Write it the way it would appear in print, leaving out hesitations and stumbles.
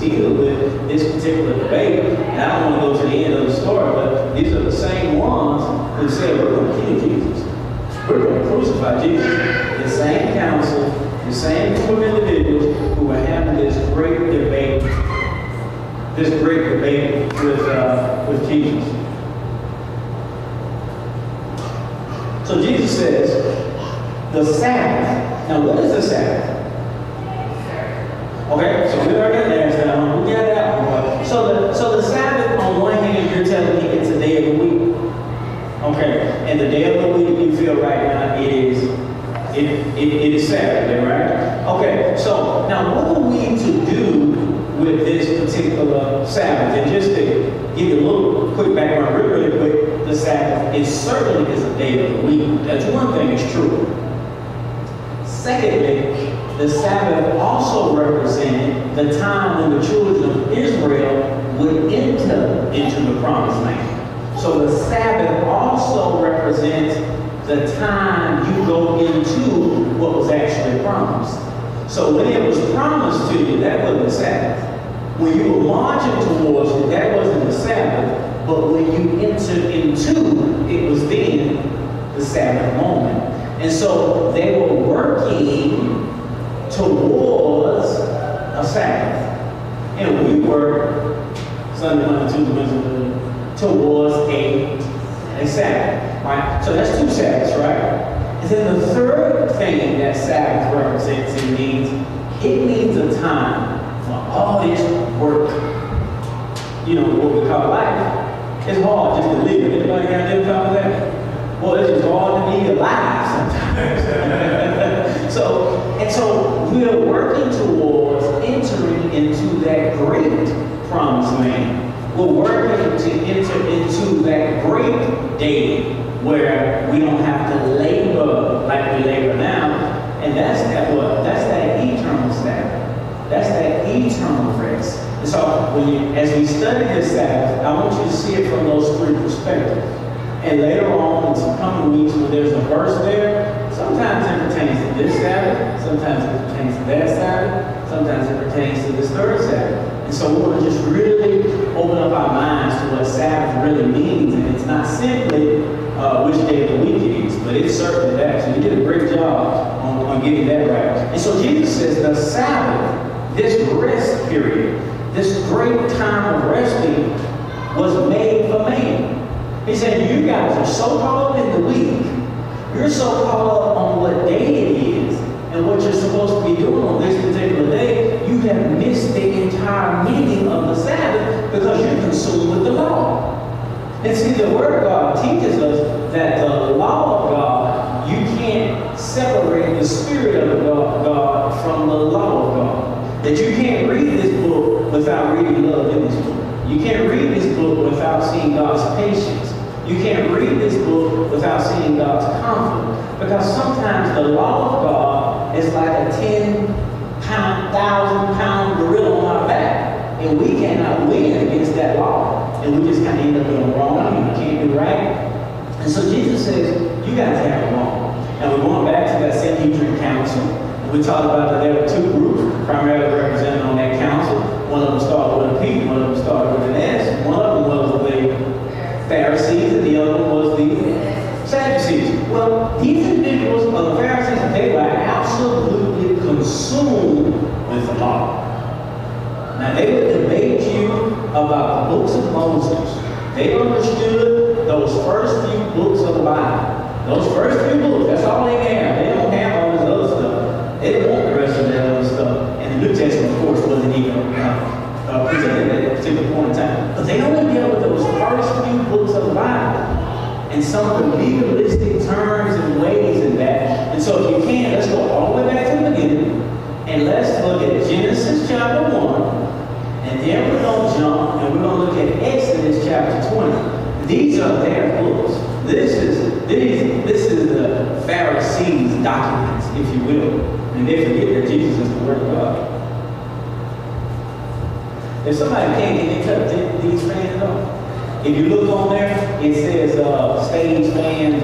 deal with this particular debate. And I don't want to go to the end of the story, but these are the same ones who said, we're going to kill Jesus. We're going to crucify Jesus. The same council, the same group of individuals who were having this great debate with Jesus. So Jesus says, the Sabbath. Now, what is the Sabbath? Okay, so we already got that down. We got that one. So the Sabbath, on one hand, you're telling me it's a day of the week. Okay, and the day of the week you feel right now it is Saturday, right? Okay, so now what are we to do with this particular Sabbath? And just to give you a little quick background, really quick, the Sabbath certainly is a day of the week. That's one thing that's true. Secondly, the Sabbath also represented the time when the children of Israel would enter into the promised land. So the Sabbath also represents the time you go into what was actually promised. So when it was promised to you, that wasn't the Sabbath. When you were marching towards it, that wasn't the Sabbath. But when you entered into, it was then the Sabbath moment. And so they were working towards a Sabbath. And we work Sunday, Monday, Tuesday, Wednesday, towards a Sabbath, right? So that's two Sabbaths, right? And then the third thing that Sabbath represents and means, it means a time for all this work. You know, what we call life. It's hard just to live. Anybody got to identify with that? Well, it's just hard to be alive sometimes. So we're working towards entering into that great promised land. We're working to enter into that great day where we don't have to labor like we labor now. And that's that what? That's that eternal Sabbath. That's that eternal rest. And so as we study this Sabbath, I want you to see it from those three perspectives. And later on in some coming weeks when there's a verse there, sometimes it pertains to this Sabbath, sometimes it pertains to that Sabbath, sometimes it pertains to this third Sabbath. And so we want to just really open up our minds to what Sabbath really means. And it's not simply which day of the week it is, but it's certainly that. So you did a great job on getting that right. And so Jesus says the Sabbath, this rest period, this great time of resting was made for man. He said, you guys are so caught up in the week, you're so caught up on what day it is and what you're supposed to be doing on this particular day, you have missed the entire meaning of the Sabbath because you're consumed with the law. And see, the Word of God teaches us that the law of God, you can't separate the Spirit of God from the law of God. That you can't read this book without reading love in this book. You can't read this book without seeing God's patience. You can't read this book without seeing God's conflict. Because sometimes the law of God is like a 10,000 pound gorilla on our back. And we cannot win against that law. And we just kind of end up doing wrong and we can't do right. And so Jesus says, you guys have it wrong. Now we're going back to that Sanhedrin council. We talked about that there were two groups primarily represented on that council. One of them started with a P, one of them started with an S. One of them was the Pharisees and the other one was the Sadducees. Well, these individuals of the Pharisees, they were absolutely consumed with the law. Now they would debate you about the books of Moses. They understood those first few books of the Bible. Those first few books, that's all they have. They don't have all this other stuff. They didn't want the rest of that other stuff. And the New Testament, of course, wasn't even presented at that particular point in time. But they only dealt with those first few books of the Bible. And some of the legalistic terms and ways in that. And so if you can, let's go all the way back to the beginning. And let's look at Genesis chapter 1. And then we're going to jump and we're going to look at Exodus chapter 20. These are their books. This is the Pharisees' documents, if you will. And they forget that Jesus is the Word of God. If somebody can't get in touch with these fans, though, if you look on there, it says stage fans